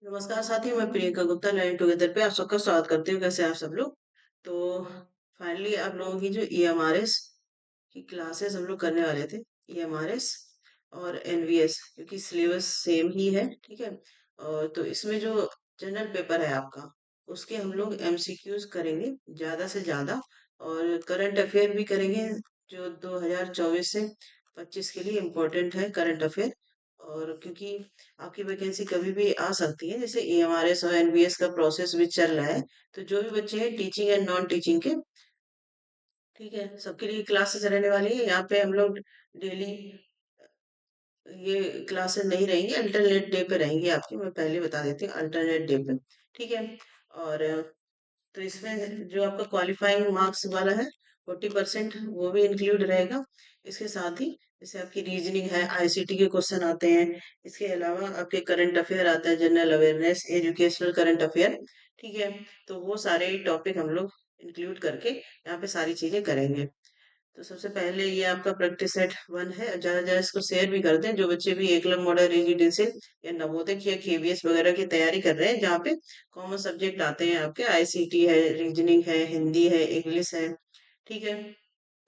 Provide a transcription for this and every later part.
नमस्कार साथियों, मैं प्रियंका गुप्ता लर्निंग टुगेदर पे आप सबका स्वागत करती हूँ। कैसे हैं आप सब लोग? तो फाइनली आप लोगों की जो ईएमआरएस की क्लासेस हम लोग करने वाले थे। ईएमआरएस और एनवीएस, क्योंकि सिलेबस सेम ही है, ठीक है। और तो इसमें जो जनरल पेपर है आपका, उसके हम लोग एमसीक्यूज करेंगे ज़्यादा से ज़्यादा, और करंट अफेयर भी करेंगे जो 2024 से 25 के लिए इम्पोर्टेंट है करंट अफेयर। और क्योंकि आपकी वैकेंसी कभी भी आ सकती है, जैसे ईएमआरएस और एनबीएस का प्रोसेस भी चल रहा है, तो जो भी बच्चे हैं टीचिंग एंड नॉन टीचिंग के, ठीक है, सबके लिए क्लासेस रहने वाली है। यहाँ पे हम लोग डेली ये क्लासेस नहीं रहेंगी, अल्टरनेट डे पे रहेंगी आपकी। मैं पहले बता देती हूँ, अल्टरनेट डे पे, ठीक है। और तो इसमें जो आपका क्वालिफाइंग मार्क्स वाला है 40% वो भी इंक्लूड रहेगा। इसके साथ ही जैसे आपकी रीजनिंग है, आईसीटी के क्वेश्चन आते हैं। इसके अलावा आपके करंट अफेयर आता है, general awareness, educational current affair, ठीक है। तो वो सारे टॉपिक हम लोग इंक्लूड करके यहाँ पे सारी चीजें करेंगे। तो सबसे पहले ये आपका प्रैक्टिस सेट 1 है। ज्यादा ज्यादा इसको शेयर भी करते हैं, जो बच्चे भी एकलव्य मॉडल रेजिडेंशियल या नवोदय या केवीएस वगैरह की तैयारी कर रहे हैं, जहाँ पे कॉमन सब्जेक्ट आते हैं आपके, आईसीटी है, रीजनिंग है, हिंदी है, इंग्लिश है, ठीक है।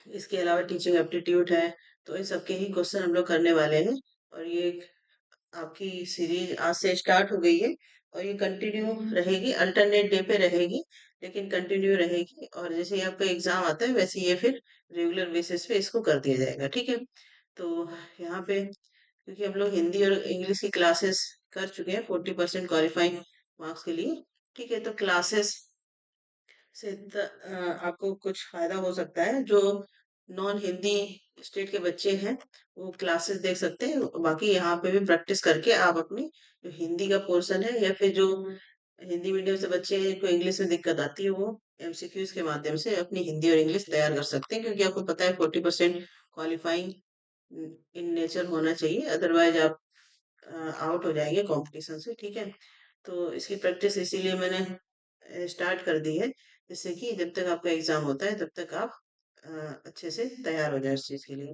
इसके अलावा टीचिंग एप्टीट्यूड है। तो इन सबके ही क्वेश्चन हम लोग करने वाले हैं। और ये आपकी सीरीज आज से स्टार्ट हो गई है, और ये कंटिन्यू रहेगी, अल्टरनेट डे पे रहेगी, लेकिन कंटिन्यू रहेगी। और जैसे ही आपका एग्जाम आता है, वैसे ये फिर रेगुलर बेसिस पे इसको कर दिया जाएगा, ठीक है। तो यहाँ पे क्योंकि हम लोग हिंदी और इंग्लिश की क्लासेस कर चुके हैं 40% क्वालिफाइंग मार्क्स के लिए, ठीक है। तो क्लासेस से आपको कुछ फायदा हो सकता है। जो नॉन हिंदी स्टेट के बच्चे हैं, वो क्लासेस देख सकते हैं। बाकी यहाँ पे भी प्रैक्टिस करके आप अपनी जो हिंदी का पोर्शन है, या फिर जो हिंदी मीडियम से बच्चे हैं जिनको इंग्लिश में दिक्कत आती है, वो एमसीक्यूज के माध्यम से अपनी हिंदी और इंग्लिश तैयार कर सकते हैं। क्योंकि आपको पता है 40% क्वालिफाइंग इन नेचर होना चाहिए, अदरवाइज आप आउट हो जाएंगे कंपटीशन से, ठीक है। तो इसकी प्रैक्टिस इसीलिए मैंने स्टार्ट कर दी है, जिससे कि जब तक आपका एग्जाम होता है तब तक आप अ, अच्छे से तैयार हो जाए उस चीज के लिए।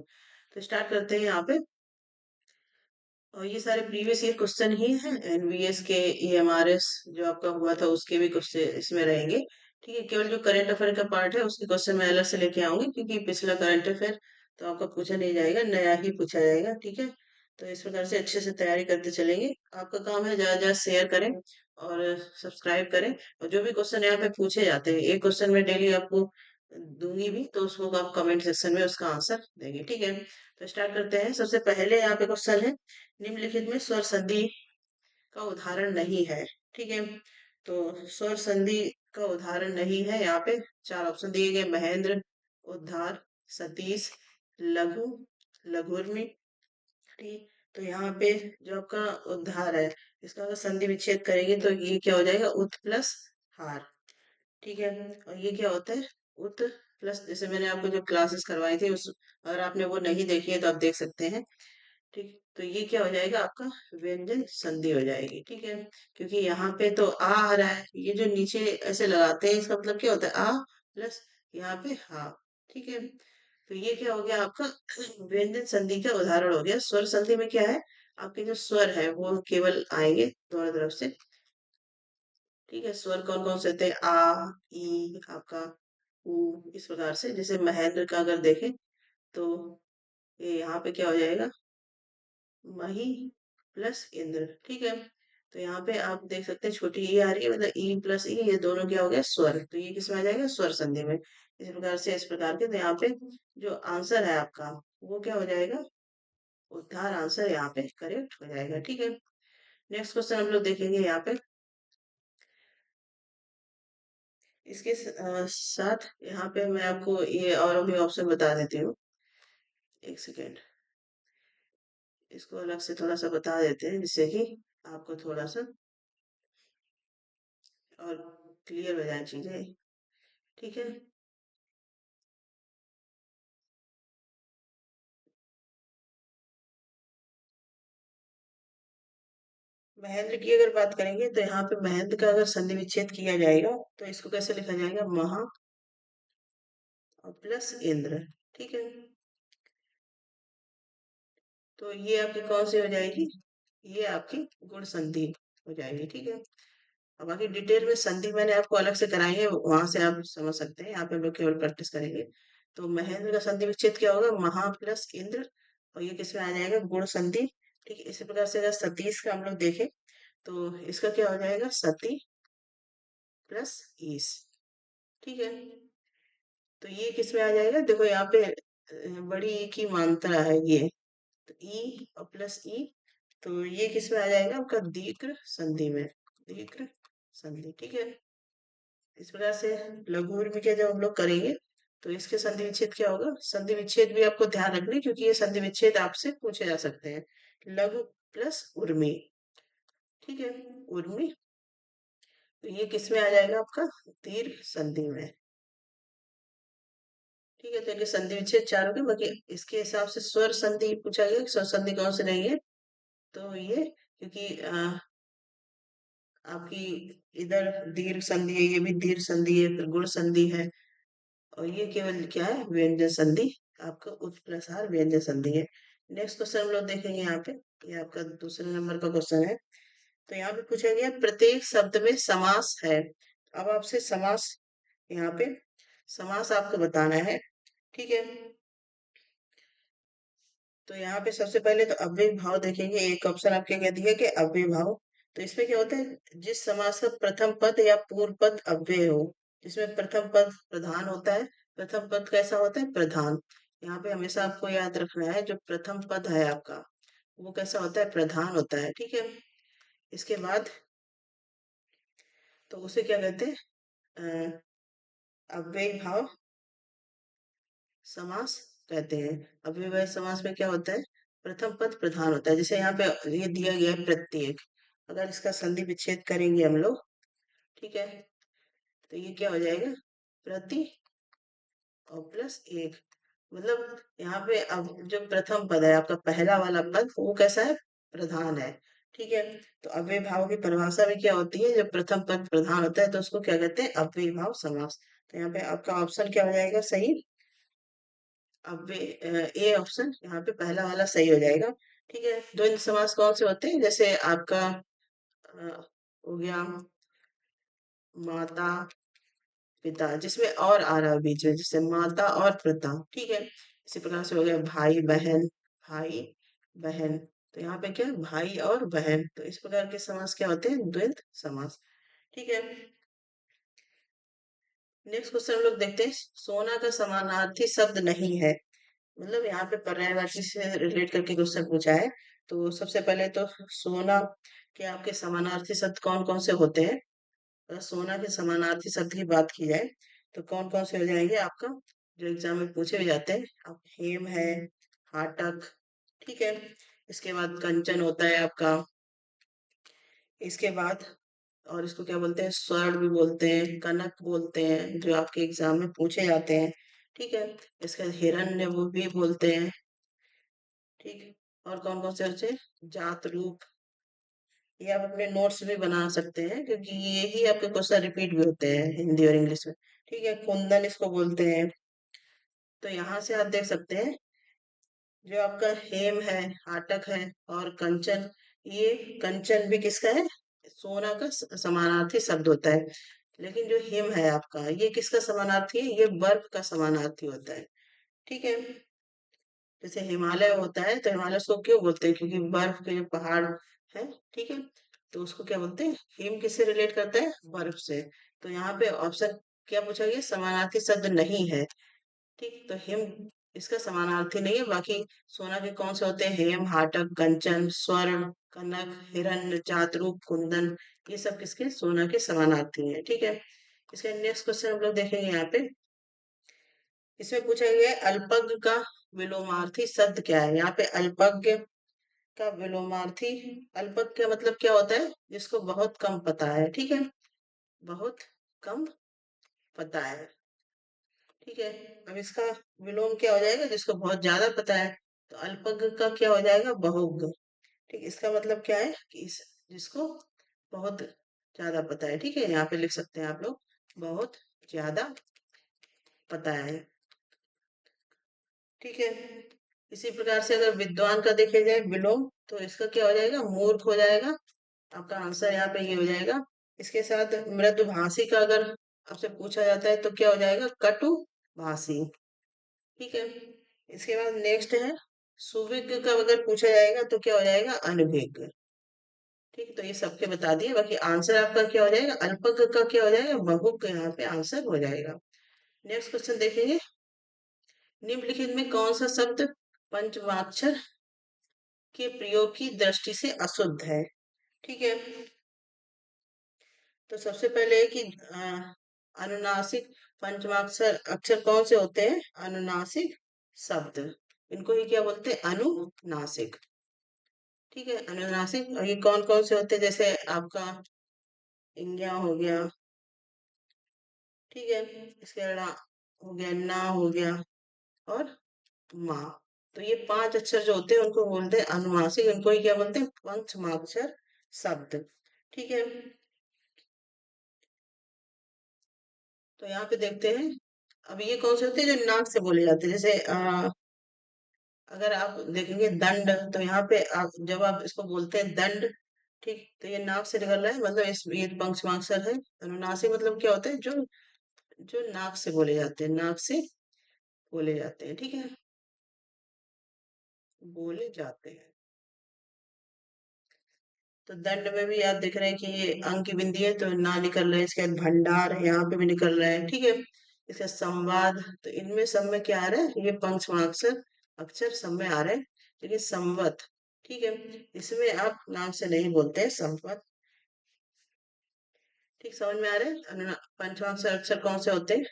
तो स्टार्ट करते हैं यहाँ पे। और ये सारे प्रीवियस ईयर क्वेश्चन ही हैं, एनवीएस के, ईएमआरएस जो आपका हुआ था उसके भी कुछ इसमें रहेंगे, ठीक है। केवल जो करंट अफेयर का पार्ट है उसके क्वेश्चन मैं अलग से लेके आऊंगी, क्योंकि पिछला करंट अफेयर तो आपका पूछा नहीं जाएगा, नया ही पूछा जाएगा, ठीक है। तो इस प्रकार से अच्छे से तैयारी करते चलेंगे। आपका काम है ज्यादा ज्यादा शेयर करें और सब्सक्राइब करें। और जो भी क्वेश्चन यहाँ पे पूछे जाते हैं, एक क्वेश्चन में डेली आपको दूंगी भी, तो उसको आप कमेंट सेक्शन में उसका आंसर देंगे, ठीक है। तो स्टार्ट करते हैं। सबसे पहले यहाँ पे क्वेश्चन है, निम्नलिखित में स्वर संधि का उदाहरण नहीं है, ठीक है। तो स्वर संधि का उदाहरण नहीं है, यहाँ पे चार ऑप्शन दिए गए, महेंद्र, उद्धार, सतीश, लघु, लघुर्मी, ठीक। तो यहाँ पे जो आपका उद्धार है, इसका अगर संधि विच्छेद करेंगे तो ये क्या हो जाएगा, उत प्लस हार, ठीक है। और ये क्या होता है, उत प्लस, जैसे मैंने आपको जो क्लासेस करवाई थी उस, अगर आपने वो नहीं देखी है तो आप देख सकते हैं, ठीक। तो ये क्या हो जाएगा आपका, व्यंजन संधि हो जाएगी, ठीक है। क्योंकि यहाँ पे तो आ रहा है, ये जो नीचे ऐसे लगाते हैं, इसका मतलब क्या होता है, आ प्लस यहाँ पे हा, ठीक है। तो ये क्या हो गया आपका व्यंजन संधि का उदाहरण हो गया। स्वर संधि में क्या है, आपके जो स्वर है वो केवल आएंगे दोनों तरफ से, ठीक है। स्वर कौन कौन से होते हैं, आ, ई, आपका उ, इस प्रकार से। जैसे महेंद्र का अगर देखें, तो ये यहाँ पे क्या हो जाएगा, मही प्लस इंद्र, ठीक है। तो यहाँ पे आप देख सकते हैं छोटी ई आ रही है, मतलब ई प्लस ई, ये दोनों क्या हो गया, स्वर। तो ये किसमें आ जाएगा, स्वर संधि में। इस प्रकार से, इस प्रकार के। तो यहाँ पे जो आंसर है आपका, वो क्या हो जाएगा, उद्धार आंसर यहाँ पे करेक्ट हो जाएगा, ठीक है। नेक्स्ट क्वेश्चन हम लोग देखेंगे यहाँ पे। इसके साथ यहाँ पे मैं आपको ये और भी ऑप्शन बता देती हूँ, एक सेकेंड। इसको अलग से थोड़ा सा बता देते हैं, जिससे कि आपको थोड़ा सा और क्लियर हो जाए चीजें, ठीक है। महेंद्र की अगर बात करेंगे, तो यहाँ पे महेंद्र का अगर संधि विच्छेद किया जाएगा, तो इसको कैसे लिखा जाएगा, महा और प्लस इंद्र, ठीक है। तो ये आपकी कौन सी हो जाएगी, ये आपकी गुण संधि, हो जाएगी। ठीक है, अब बाकी डिटेल में संधि मैंने आपको अलग से कराई है, वहां से आप समझ सकते हैं, यहाँ पे हम लोग केवल प्रैक्टिस करेंगे। तो महेंद्र का संधि विच्छेद क्या होगा, महा प्लस इंद्र, और ये किसमें आ जाएगा, गुण संधि। ठीक है, इसी प्रकार से अगर सतीश का हम लोग देखें तो इसका क्या हो जाएगा, सती प्लस ईश। ठीक है, तो ये किसमें आ जाएगा, देखो यहाँ पे बड़ी एक ही मात्रा है ये, तो ई और प्लस ई, तो ये किसमें आ जाएगा आपका, दीर्घ संधि में, दीर्घ संधि। ठीक है, इस प्रकार से लघु ऊर्मी के जब हम लोग करेंगे तो इसके संधि विच्छेद क्या होगा, संधि विच्छेद भी आपको ध्यान रखना है, क्योंकि ये संधि विच्छेद आपसे पूछे जा सकते हैं। लघु प्लस उर्मी। ठीक है, उर्मी, तो ये किसमें आ जाएगा आपका, दीर्घ संधि में। ठीक है, तो ये संधि विच्छेद चार हो गए, बाकी इसके हिसाब से स्वर संधि पूछा गया, स्वर संधि कौन से नहीं है, तो ये क्योंकि आपकी इधर दीर्घ संधि है, ये भी दीर्घ संधि है, फिर गुण संधि है, और ये केवल क्या है, व्यंजन संधि, आपका उच्च प्लस आर व्यंजन संधि है। नेक्स्ट क्वेश्चन हम लोग देखेंगे यहाँ पे, ये आपका दूसरे नंबर का क्वेश्चन है। तो यहाँ पे पूछा गया प्रत्येक शब्द में समास है। अब आपसे समास, यहाँ पे समास आपको बताना है। ठीक है, तो यहाँ पे सबसे पहले तो अव्ययी भाव देखेंगे, एक ऑप्शन आपके कह दिया कि अव्ययी भाव। तो इसमें क्या होता है, जिस समास का प्रथम पद या पूर्व पद अव्यय हो, जिसमें प्रथम पद प्रधान होता है, प्रथम पद कैसा होता है, प्रधान। यहाँ पे हमेशा आपको याद रखना है, जो प्रथम पद है आपका वो कैसा होता है, प्रधान होता है। ठीक है, इसके बाद तो उसे क्या कहते हैं, अव्ययी भाव समास कहते हैं। अव्ययभावी समास में क्या होता है, प्रथम पद प्रधान होता है, जैसे यहाँ पे ये दिया गया है प्रत्येक, अगर इसका संधि विच्छेद करेंगे हम लोग, ठीक है, तो ये क्या हो जाएगा, प्रति और प्लस एक, मतलब यहाँ पे अब जो प्रथम पद है आपका, पहला वाला पद वो कैसा है, प्रधान है। ठीक है, तो अव्यय भाव की परिभाषा में क्या होती है, जब प्रथम पद प्रधान होता है तो उसको क्या कहते हैं, अव्यय भाव समास। तो यहाँ पे आपका ऑप्शन क्या हो जाएगा, सही, अब ए ऑप्शन यहाँ पे पहला वाला सही हो जाएगा। ठीक है, द्वंद्व समास कौन से होते हैं, जैसे आपका हो गया माता पिता, जिसमें और आ रहा है बीच में, जैसे माता और पिता। ठीक है, इसी प्रकार से हो गया भाई बहन, भाई बहन, तो यहाँ पे क्या है, भाई और बहन, तो इस प्रकार के समास क्या होते हैं, द्वंद्व समास। ठीक है, नेक्स्ट क्वेश्चन हम लोग देखते हैं, सोना का समानार्थी शब्द नहीं है, मतलब यहाँ पे पर्यायवाची से रिलेट करके क्वेश्चन पूछा है। तो सबसे पहले तो सोना के आपके समानार्थी शब्द कौन कौन से होते हैं, अगर सोना के समानार्थी शब्द की बात की जाए तो कौन कौन से हो जाएंगे आपका, जो एग्जाम में पूछे भी जाते हैं, आप हेम है, हाटक। ठीक है, इसके बाद कंचन होता है आपका, इसके बाद और इसको क्या बोलते हैं, स्वर्ण भी बोलते हैं, कनक बोलते हैं, जो आपके एग्जाम में पूछे जाते हैं। ठीक है, इसका हिरण्य वो भी बोलते हैं। ठीक है, और कौन कौन से होते हैं, जात रूप, ये आप अपने नोट्स भी बना सकते हैं, क्योंकि ये ही आपके क्वेश्चन रिपीट भी होते हैं हिंदी और इंग्लिश में। ठीक है, कुंदन इसको बोलते हैं। तो यहाँ से आप देख सकते हैं, जो आपका हेम है, हाटक है और कंचन, ये कंचन भी किसका है, सोना का समानार्थी शब्द होता है। लेकिन जो हिम है आपका, ये किसका समानार्थी है, ये बर्फ का समानार्थी होता है। ठीक है, जैसे हिमालय होता है, तो हिमालय उसको क्यों बोलते हैं, क्योंकि बर्फ के जो पहाड़ है। ठीक है, तो उसको क्या बोलते हैं, हिम किससे रिलेट करता है, बर्फ से। तो यहाँ पे ऑप्शन क्या पूछा गया, समानार्थी शब्द नहीं है। ठीक, तो हिम इसका समानार्थी नहीं है, बाकी सोना के कौन से होते हैं, हेम हाटक कंचन स्वर्ण कनक हिरण्य जातरूप कुंदन, ये सब किसके, सोना के समानार्थी हैं। ठीक है, इसका नेक्स्ट क्वेश्चन हम लोग देखेंगे यहाँ पे, इसमें पूछा गया है अल्पज्ञ का विलोमार्थी शब्द क्या है। यहाँ पे अल्पज्ञ का विलोमार्थी, अल्पज्ञ का मतलब क्या होता है, जिसको बहुत कम पता है। ठीक है, बहुत कम पता है। ठीक है, अब इसका विलोम क्या हो जाएगा, जिसको बहुत ज्यादा पता है, तो अल्पज्ञ का क्या हो जाएगा, बहुज्ञ। ठीक, इसका मतलब क्या है कि इस जिसको बहुत ज्यादा पता है। ठीक है, यहाँ पे लिख सकते हैं आप लोग, बहुत ज्यादा पता है। ठीक है, इसी प्रकार से अगर विद्वान का देखे जाए विलोम, तो इसका क्या हो जाएगा, मूर्ख हो जाएगा, आपका आंसर यहाँ पे ये हो जाएगा। इसके साथ मृदुभाषी का अगर आपसे पूछा जाता है तो क्या हो जाएगा, कटुभाषी। ठीक है। इसके बाद नेक्स्ट है सुविज्ञ का अगर पूछा जाएगा तो क्या हो जाएगा, अनभिज्ञ। ठीक है, तो ये सबके बता दिए। बाकी आंसर आपका क्या हो जाएगा, अल्पज्ञ का क्या हो जाएगा, बहुज्ञ यहाँ पे आंसर हो जाएगा। नेक्स्ट क्वेश्चन देखेंगे, निम्नलिखित में कौन सा शब्द पंचवाक्षर के प्रयोग की दृष्टि से अशुद्ध है। ठीक है, तो सबसे पहले है कि अनुनासिक पंचमाक्षर अक्षर कौन से होते हैं, अनुनासिक शब्द, इनको ही क्या बोलते हैं, अनुनासिक। ठीक है, अनुनासिक, और ये कौन कौन से होते हैं, जैसे आपका इंज्ञा हो गया, ठीक है, इसके अलावा हो गया ना, हो गया, और माँ। तो ये 5 अक्षर जो होते हैं उनको बोलते हैं अनुनासिक, इनको ही क्या बोलते हैं, पंचमाक्षर शब्द। ठीक है, तो यहाँ पे देखते हैं। अब ये कौन से होते हैं जो नाक से बोले जाते हैं, जैसे अगर आप देखेंगे दंड, तो यहाँ पे आप जब आप इसको बोलते हैं दंड, ठीक, तो ये नाक से निकल रहा है, मतलब इस ये पंचमाक्षर है। अनुनासिक मतलब क्या होता है, जो जो नाक से बोले जाते हैं, नाक से बोले जाते हैं। ठीक है, बोले जाते हैं। तो दंड में भी आप देख रहे हैं कि ये अंक की बिंदी है तो ना निकल रहा है, इसके बाद भंडार यहाँ पे भी निकल रहा है। ठीक है, इसका संवाद, तो इनमें सब में क्या आ रहा है, ये पंचमाक्षर अक्षर सब में आ रहे हैं। लेकिन संवत, ठीक है, इसमें आप नाम से नहीं बोलते हैं, संवत। ठीक, समझ में आ रहे हैं, पंचमाक्षर अक्षर कौन से होते हैं,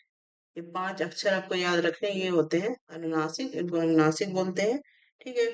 ये 5 अक्षर आपको याद रखने, ये होते हैं अनुनासिक, इनको अनुनासिक बोलते हैं। ठीक है,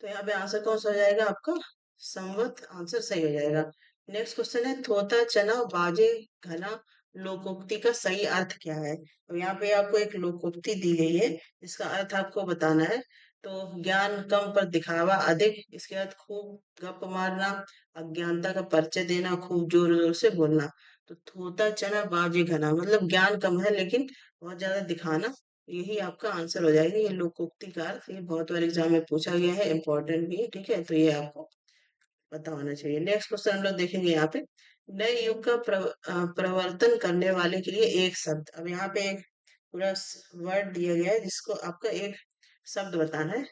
तो यहाँ पे आंसर कौन सा हो जाएगा आपका, संवत आंसर सही हो जाएगा। नेक्स्ट क्वेश्चन है, थोता चना बाजे घना लोकोक्ति का सही अर्थ क्या है। तो यहाँ पे आपको एक लोकोक्ति दी गई है, इसका अर्थ आपको बताना है। तो ज्ञान कम पर दिखावा अधिक, इसके बाद खूब गप मारना, अज्ञानता का परिचय देना, खूब जोर जोर से बोलना। तो थोता चना बाजे घना मतलब ज्ञान कम है लेकिन बहुत ज्यादा दिखाना, यही आपका आंसर हो जाएगा। ये लोकोक्ति का अर्थ, ये बहुत बार एग्जाम में पूछा गया है, इंपॉर्टेंट भी है। ठीक है, तो ये आपको पता होना चाहिए। नेक्स्ट क्वेश्चन हम लोग देखेंगे यहाँ पे, नए युग का प्रवर्तन करने वाले के लिए एक शब्द। अब यहाँ पे एक पूरा वर्ड दिया गया है जिसको आपका एक शब्द बताना है।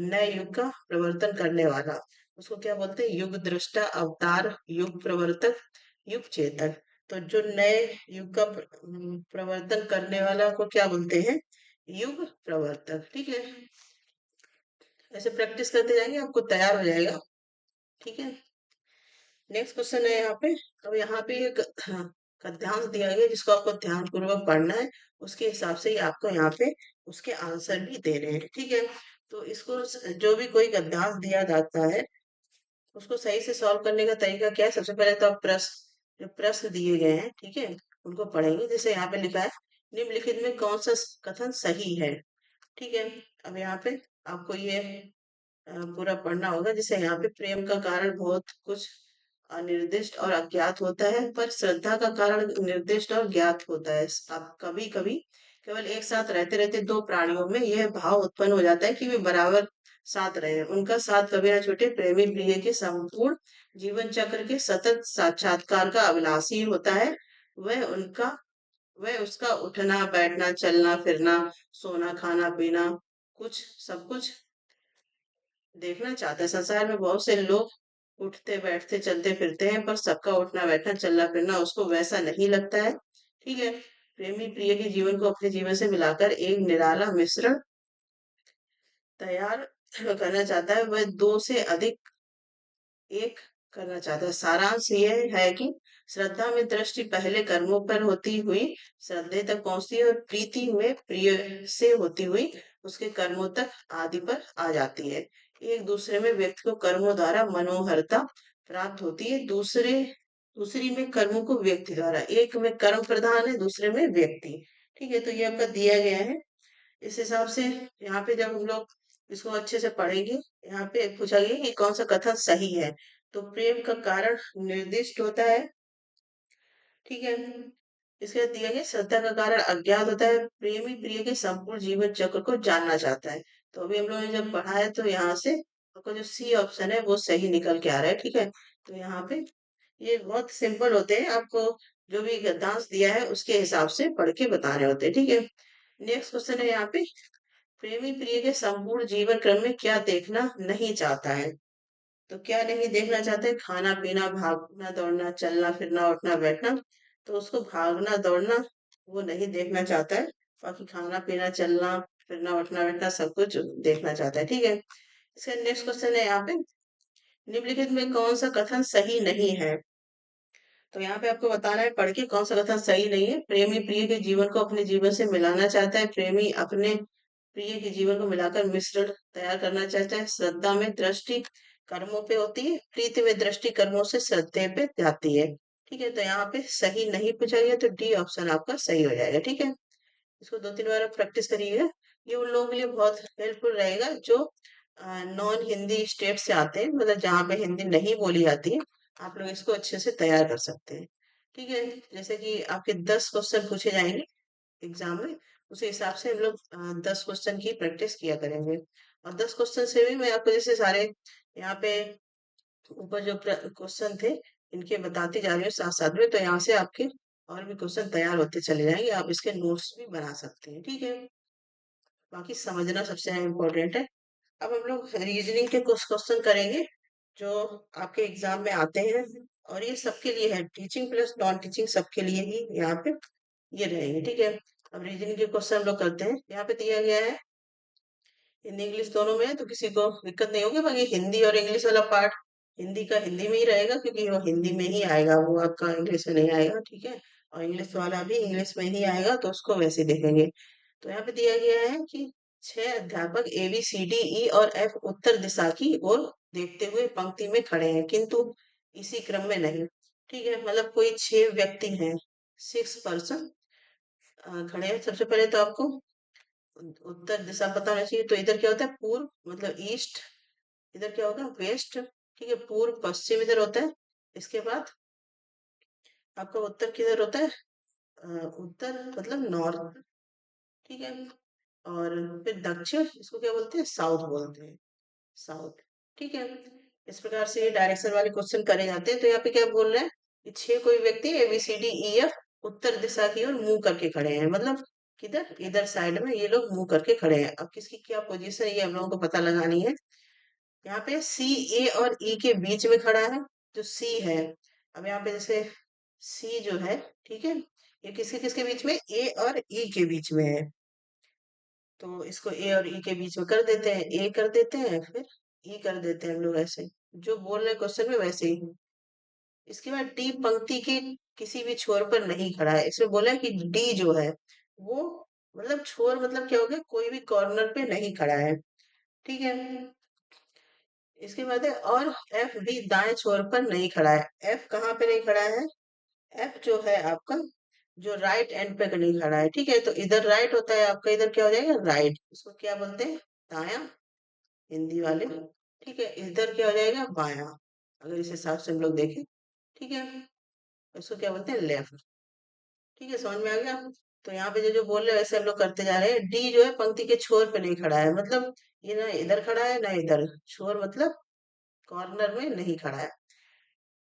नए युग का प्रवर्तन करने वाला, उसको क्या बोलते हैं, युग दृष्टा, अवतार, युग प्रवर्तक, युग चेतक। तो जो नए युग का प्रवर्तन करने वाला को क्या बोलते हैं, युग प्रवर्तक। ठीक है, ऐसे प्रैक्टिस करते जाएंगे आपको तैयार हो जाएगा। ठीक है, नेक्स्ट क्वेश्चन है यहाँ पे। अब यहाँ पे एक गद्यांश दिया गया जिसको आपको ध्यान पूर्वक पढ़ना है, उसके हिसाब से ही आपको यहाँ पे उसके आंसर भी दे रहे हैं। ठीक है, तो इसको जो भी कोई गद्यांश दिया जाता है उसको सही से सॉल्व करने का तरीका क्या है, सबसे पहले तो आप प्रश्न, जो प्रश्न दिए गए हैं, ठीक है, उनको पढ़ेंगे। जैसे यहाँ पे लिखा है, निम्नलिखित में कौन सा कथन सही है। ठीक है, अब यहाँ पे आपको ये पूरा पढ़ना होगा। जैसे यहाँ पे प्रेम का कारण बहुत कुछ अनिर्दिष्ट और अज्ञात होता है, पर श्रद्धा का कारण निर्दिष्ट और ज्ञात होता है। अब कभी कभी केवल एक साथ रहते रहते दो प्राणियों में यह भाव उत्पन्न हो जाता है कि वे बराबर साथ रहे, उनका साथ कभी ना छूटे। प्रेमी प्रिय के संपूर्ण जीवन चक्र के सतत साक्षात्कार का अभिलाषी होता है। वह उनका वह उसका उठना बैठना चलना फिरना सोना खाना पीना कुछ सब कुछ देखना चाहता है। संसार में बहुत से लोग उठते बैठते चलते फिरते हैं, पर सबका उठना बैठना चलना फिरना उसको वैसा नहीं लगता है। ठीक है, प्रेमी प्रिय के जीवन को अपने जीवन से मिलाकर एक निराला मिश्रण तैयार करना चाहता है। वह दो से अधिक एक करना चाहता है। सारांश यह है कि श्रद्धा में दृष्टि पहले कर्मों पर होती हुई श्रद्धे तक पहुंचती है, और प्रीति में प्रिय से होती हुई उसके कर्मों तक आदि पर आ जाती है। एक दूसरे में व्यक्ति को कर्मों द्वारा मनोहरता प्राप्त होती है, दूसरी में कर्मों को व्यक्ति द्वारा। एक में कर्म प्रधान है, दूसरे में व्यक्ति। ठीक है, तो ये आपका दिया गया है। इस हिसाब से यहाँ पे जब हम लोग इसको अच्छे से पढ़ेंगे, यहाँ पे पूछा गया कि कौन सा कथन सही है। तो प्रेम का कारण निर्दिष्ट होता है, ठीक है, इसके दिया गया श्रद्धा का कारण अज्ञात होता है। प्रेमी प्रिय के संपूर्ण जीवन चक्र को जानना चाहता है। तो अभी हम लोगों ने जब पढ़ा है तो यहाँ से आपका जो सी ऑप्शन है वो सही निकल के आ रहा है, ठीक है। तो यहाँ पे ये बहुत सिंपल होते हैं, आपको जो भी गद्यांश दिया है उसके हिसाब से पढ़ के बताने होते हैं, ठीक है। नेक्स्ट क्वेश्चन है यहाँ पे, प्रेमी प्रिय के संपूर्ण जीवन क्रम में क्या देखना नहीं चाहता है। तो क्या नहीं देखना चाहते, खाना पीना, भागना दौड़ना, चलना फिरना, उठना बैठना। तो उसको भागना दौड़ना वो नहीं देखना चाहता है, बाकी खाना पीना, चलना फिरना, उठना बैठना सब कुछ देखना चाहता है, ठीक है। इसका नेक्स्ट क्वेश्चन है यहाँ पे, निम्नलिखित में कौन सा कथन सही नहीं है। तो यहाँ पे आपको बताना है पढ़ के कौन सा कथन सही नहीं है। प्रेमी प्रिय के जीवन को अपने जीवन से मिलाना चाहता है, प्रेमी अपने प्रिय के जीवन को मिलाकर मिश्रण तैयार करना चाहता है, श्रद्धा में दृष्टि कर्मों पे होती है, प्रीति में दृष्टि कर्मों से श्रद्धे पे जाती है, ठीक है। तो यहाँ पे सही नहीं पूछा गया, तो डी ऑप्शन आपका सही हो जाएगा, ठीक है। इसको 2-3 बार आप प्रैक्टिस करिएगा, ये उन लोगों के लिए बहुत हेल्पफुल रहेगा जो नॉन हिंदी स्टेट से आते हैं, मतलब जहाँ पे हिंदी नहीं बोली जाती है। आप लोग इसको अच्छे से तैयार कर सकते हैं, ठीक है। जैसे कि आपके 10 क्वेश्चन पूछे जाएंगे एग्जाम में, उसी हिसाब से हम लोग 10 क्वेश्चन की प्रैक्टिस किया करेंगे। और 10 क्वेश्चन से भी मैं आपको जैसे सारे यहाँ पे ऊपर जो क्वेश्चन थे इनके बताती जा रही हूँ साथ साथ में, तो यहाँ से आपके और भी क्वेश्चन तैयार होते चले जाएंगे, आप इसके नोट्स भी बना सकते हैं, ठीक है। बाकी समझना सबसे इम्पोर्टेंट है। अब हम लोग रीजनिंग के कुछ क्वेश्चन करेंगे जो आपके एग्जाम में आते हैं, और ये सबके लिए है, टीचिंग प्लस नॉन टीचिंग सबके लिए ही यहाँ पे ये रहेंगे, ठीक है। अब रीजनिंग के क्वेश्चन हम लोग करते हैं, यहाँ पे दिया गया है हिंदी इंग्लिश दोनों में है, तो किसी को दिक्कत नहीं होगी। बाकी हिंदी और इंग्लिश वाला पार्ट हिंदी का हिंदी में ही रहेगा, क्योंकि वो हिंदी में ही आएगा, वो आपका इंग्लिश में नहीं आएगा, ठीक है। और इंग्लिश वाला भी इंग्लिश में ही आएगा, तो उसको वैसे देखेंगे। तो यहाँ पे दिया गया है कि 6 अध्यापक ए बी सी डी ई और एफ उत्तर दिशा की ओर देखते हुए पंक्ति में खड़े हैं, किंतु इसी क्रम में नहीं, ठीक है। मतलब कोई 6 व्यक्ति हैं, 6 पर्सन खड़े हैं। सबसे पहले तो आपको उत्तर दिशा पता होना चाहिए, तो इधर क्या होता है, पूर्व मतलब ईस्ट, इधर क्या होगा, वेस्ट, ठीक है। पूर्व पश्चिम इधर होता है, इसके बाद आपका उत्तर किधर होता है, उत्तर मतलब नॉर्थ, ठीक है। और फिर दक्षिण, इसको क्या बोलते हैं, साउथ बोलते हैं, साउथ, ठीक है। इस प्रकार से ये डायरेक्शन वाले क्वेश्चन करे जाते हैं। तो यहाँ पे क्या बोल रहे हैं कि 6 कोई व्यक्ति A B C D E F उत्तर दिशा की ओर मुंह करके खड़े हैं, मतलब किधर, इधर साइड में ये लोग मुंह करके खड़े हैं। अब किसकी क्या पोजीशन है ये हम लोगों को पता लगानी है। यहाँ पे सी ए और ई के बीच में खड़ा है, जो सी है। अब यहाँ पे जैसे सी जो है, ठीक है, ये किसके किसके बीच में, ए और ई के बीच में है। तो इसको ए और ई के बीच में कर देते हैं, ए कर देते हैं, फिर ई कर देते हैं हम लोग, ऐसे जो बोल रहे क्वेश्चन में वैसे ही। इसके बाद डी पंक्ति के किसी भी छोर पर नहीं खड़ा है, इसमें बोला है कि डी जो है वो मतलब छोर मतलब क्या हो गया, कोई भी कॉर्नर पे नहीं खड़ा है, ठीक है। इसके बाद है और एफ भी दाएं छोर पर नहीं खड़ा है। एफ कहाँ पे नहीं खड़ा है, एफ जो है आपका जो राइट एंड पे नहीं खड़ा है, ठीक है। तो इधर राइट होता है आपका, इधर क्या हो जाएगा, राइट, इसको क्या बोलते हैं, दाया, हिंदी वाले, ठीक है। इधर क्या हो जाएगा, बाया, अगर इस हिसाब से हम लोग देखें, ठीक है। इसको क्या बोलते हैं, लेफ्ट, ठीक है। समझ में आ गया। तो यहाँ पे जो जो बोल रहे हैं वैसे हम लोग करते जा रहे हैं। डी जो है पंक्ति के छोर पे नहीं खड़ा है, मतलब ये ना इधर खड़ा है ना इधर, छोर मतलब कॉर्नर में नहीं खड़ा है,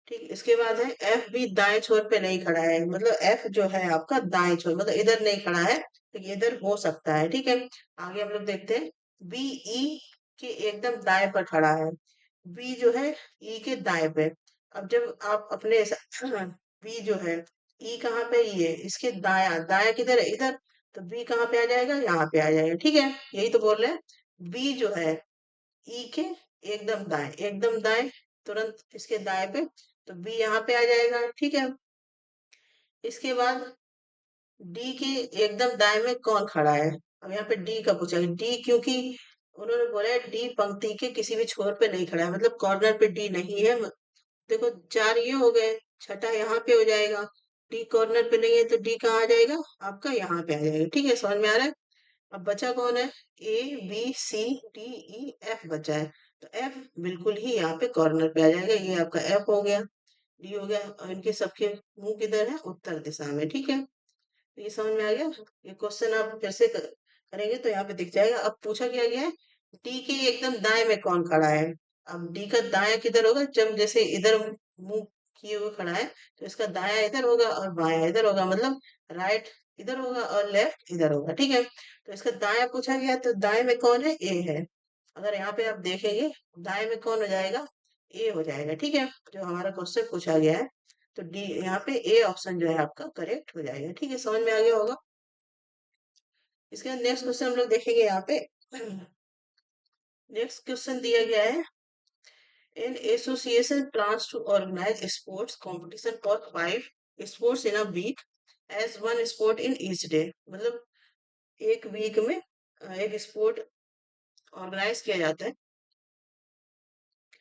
ठीक। इसके बाद है एफ भी दाएं छोर पे नहीं खड़ा है, मतलब एफ जो है आपका दाएं छोर मतलब इधर नहीं खड़ा है, तो ये इधर हो सकता है, ठीक है। आगे हम लोग देखते हैं, बी ई के एकदम दाएं पर खड़ा है, बी जो है ई के दाएं पे। अब जब आप अपने बी जो है, ई कहाँ पे, ये इसके दाया, दाया किधर है, इधर। तो बी कहाँ पे आ जाएगा, यहाँ पे आ जाएगा, ठीक है। यही तो बोल रहे हैं, बी जो है ई के एकदम दाएं, एकदम दाएं, तुरंत इसके दाएं पे, तो बी यहाँ पे आ जाएगा, ठीक है। इसके बाद डी के एकदम दाएं में कौन खड़ा है, अब यहाँ पे डी का पूछा है, डी क्योंकि उन्होंने बोला है डी पंक्ति के किसी भी छोर पे नहीं खड़ा है, मतलब कॉर्नर पे डी नहीं है। देखो 4 ये हो गए, छठा यहाँ पे हो जाएगा, डी कॉर्नर पे नहीं है तो डी कहाँ आ जाएगा, आपका यहाँ पे आ जाएगा, ठीक है। समझ में आ रहा है। अब बचा कौन है, A B C D E F बचा है, तो एफ बिल्कुल ही यहाँ पे कॉर्नर पे आ जाएगा, ये आपका एफ हो गया, डी हो गया, और इनके सबके मुंह किधर है, उत्तर दिशा में, ठीक है। तो ये समझ में आ गया। ये क्वेश्चन आप फिर से करेंगे तो यहाँ पे दिख जाएगा। अब पूछा क्या गया है डी के एकदम दाएं में कौन खड़ा है? अब डी का दायां किधर होगा? जब जैसे इधर मुंह किए हुए खड़ा है तो इसका दायां इधर होगा और बायां इधर होगा, मतलब राइट इधर होगा और लेफ्ट इधर होगा, ठीक है। तो इसका दायां पूछा गया तो दाएं में कौन है? ए है। अगर यहाँ पे आप देखेंगे दाएं में कौन हो जाएगा? ए हो जाएगा, ठीक है, जो हमारा क्वेश्चन पूछा गया है। तो डी यहाँ पे ए ऑप्शन जो है आपका करेक्ट हो जाएगा, ठीक है, समझ में आ गया होगा। इसके बाद नेक्स्ट क्वेश्चन हम लोग देखेंगे यहाँ पे। नेक्स्ट क्वेश्चन दिया गया है, an association plans to organize sports competition for 5 sports in a week as one sport in each day। मतलब एक वीक में एक स्पोर्ट ऑर्गेनाइज किया जाता है,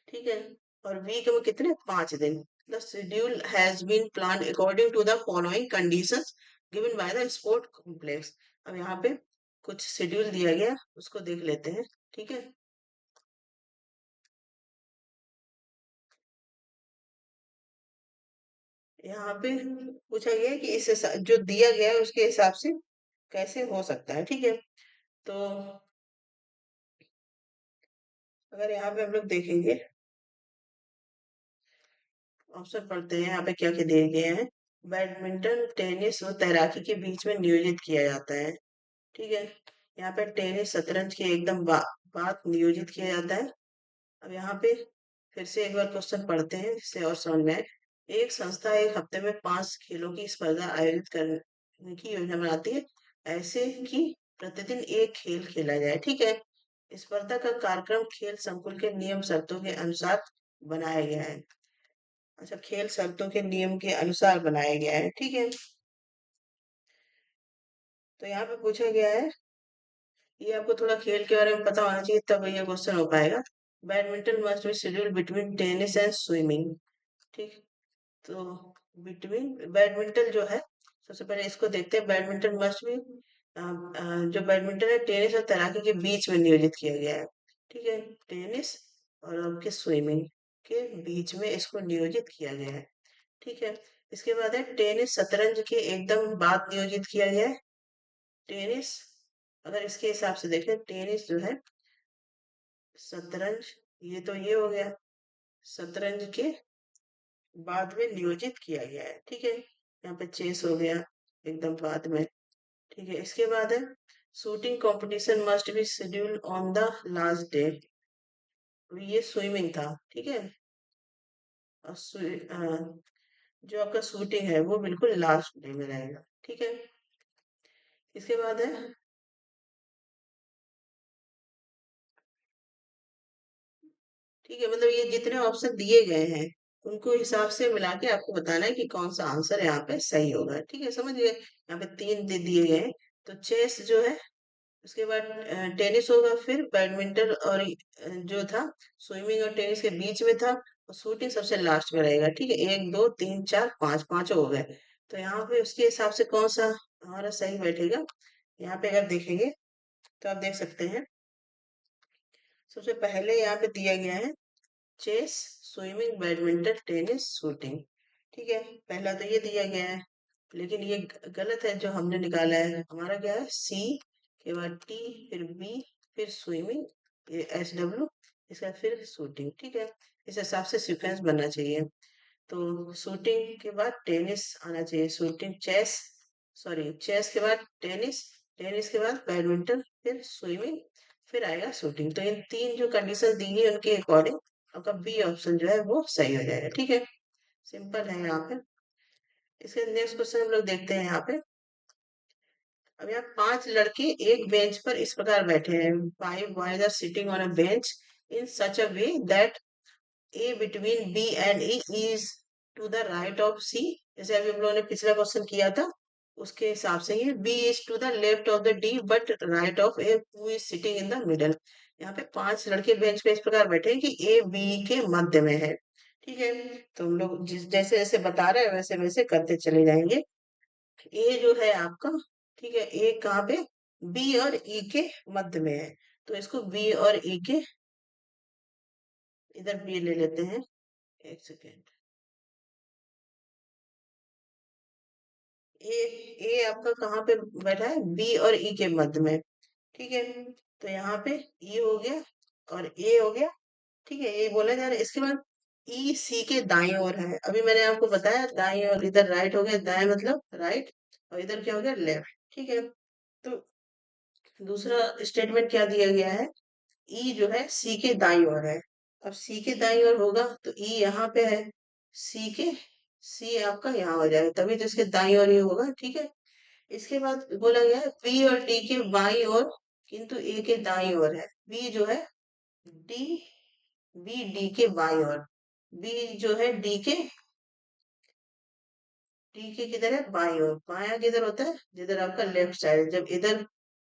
ठीक है, और वीक में कितने? 5 दिन। The schedule has been plan according to the following conditions given by the sport complex. अब यहाँ पे कुछ शेड्यूल दिया गया, उसको देख लेते हैं, ठीक है। यहाँ पे पूछा गया है कि इस जो दिया गया है उसके हिसाब से कैसे हो सकता है, ठीक है। तो अगर यहाँ पे हम लोग देखेंगे, ऑप्शन पढ़ते हैं यहाँ पे क्या क्या दिए गए हैं। बैडमिंटन, टेनिस और तैराकी के बीच में नियोजित किया जाता है, ठीक है। यहाँ पे टेनिस शतरंज के एकदम बाद नियोजित किया जाता है। अब यहाँ पे फिर से एक बार क्वेश्चन पढ़ते हैं जिससे और समझ में आए। एक संस्था एक हफ्ते में 5 खेलों की स्पर्धा आयोजित करने की योजना बनाती है, ऐसे कि प्रतिदिन एक खेल खेला जाए, ठीक है। स्पर्धा का कार्यक्रम खेल संकुल के नियम शर्तों के अनुसार बनाया गया है। अच्छा, खेल शर्तों के नियम के अनुसार बनाया गया है, ठीक है। तो यहाँ पे पूछा गया है, ये आपको थोड़ा खेल के बारे में पता होना चाहिए तब ये क्वेश्चन हो पाएगा। Badminton must be schedule between tennis and swimming, ठीक। तो बिटवीन बैडमिंटन जो है, सबसे पहले इसको देखते हैं। बैडमिंटन मस्ट भी जो बैडमिंटन है टेनिस और तैराकी के बीच में नियोजित किया गया है, ठीक है। टेनिस और आपके स्विमिंग के बीच में इसको नियोजित किया गया है, ठीक है। इसके बाद है टेनिस शतरंज के एकदम बाद नियोजित किया गया है। टेनिस, अगर इसके हिसाब से देखें, टेनिस जो है शतरंज, ये तो ये हो गया शतरंज के बाद में नियोजित किया गया है, ठीक है। यहाँ पे चेस हो गया एकदम बाद में, ठीक है। इसके बाद है shooting competition must be schedule on the last day, ये स्विमिंग था, ठीक है। और जो आपका शूटिंग है वो बिल्कुल लास्ट डे में रहेगा, ठीक है। इसके बाद है, ठीक है, मतलब ये जितने ऑप्शन दिए गए हैं उनको हिसाब से मिला के आपको बताना है कि कौन सा आंसर यहाँ पे सही होगा, ठीक है, समझ गए। यहाँ पे 3 दे दिए गए हैं। तो चेस जो है, उसके बाद टेनिस होगा, फिर बैडमिंटन और जो था स्विमिंग और टेनिस के बीच में था, और शूटिंग सबसे लास्ट में रहेगा, ठीक है। 1 2 3 4 5 पांचों हो गए। तो यहाँ पे उसके हिसाब से कौन सा हमारा सही बैठेगा, यहाँ पे अगर देखेंगे तो आप देख सकते हैं। सबसे पहले यहाँ पे दिया गया है chess, swimming, badminton, tennis, shooting, ठीक है। पहला तो ये दिया गया है, लेकिन ये गलत है। जो हमने निकाला है हमारा क्या है, सी के बाद टी, फिर बी, फिर स्विमिंग, ये एस डब्ल्यू, इसका फिर शूटिंग, ठीक है। इस हिसाब से सीक्वेंस बनना चाहिए। तो शूटिंग के बाद टेनिस आना चाहिए, शूटिंग चेस, सॉरी चेस के बाद टेनिस, टेनिस के बाद बैडमिंटन, फिर स्विमिंग, फिर आएगा शूटिंग। तो इन 3 जो कंडीशन दी है उनके अकॉर्डिंग आपका बी ऑप्शन जो है वो सही हो जाएगा, ठीक है। सिंपल है यहाँ पे। इसके नेक्स्ट क्वेश्चन हम लोग देखते हैं यहाँ पे। अब यहाँ 5 लड़के एक बेंच पर इस प्रकार बैठे हैं। 5 boys are sitting on a bench in such a way that A between B and E is to the right of C. जैसे अभी हम लोगों ने पिछला क्वेश्चन किया था उसके हिसाब से ये B is to the left of the D but right of A who is sitting in the middle. यहाँ पे 5 लड़के बेंच पे इस प्रकार बैठे हैं कि ए बी के मध्य में है, ठीक है। तो हम लोग जिस जैसे जैसे बता रहे हैं वैसे वैसे करते चले जाएंगे। ए जो है आपका, ठीक है, ए कहाँ पे? बी और ई के मध्य में है। तो इसको बी और ई के इधर बी ले लेते हैं, एक सेकेंड। ए, ए आपका कहाँ पे बैठा है? बी और ई के मध्य में, ठीक है। तो यहाँ पे ई हो गया और ए हो गया। ठीक है, ये बोला जा रहा है। इसके बाद ई सी के दाईं ओर है। अभी मैंने आपको बताया दाईं ओर, इधर राइट हो गया, दाएं मतलब राइट, और इधर क्या हो गया लेफ्ट। ठीक है, तो दूसरा स्टेटमेंट क्या दिया गया है, ई जो है सी के दाईं ओर है। अब सी के दाईं ओर होगा तो ई यहाँ पे है, सी के, सी आपका यहाँ हो जाएगा, तभी तो इसके दाईं ओर ही होगा। ठीक है, इसके बाद बोला गया है बी और डी के बाईं ओर किंतु ए के दाईं ओर है। बी जो है डी, बी डी के बाईं ओर, बी जो है डी के किधर है, बाईं ओर। बायां किधर होता है, जिधर आपका लेफ्ट साइड। जब इधर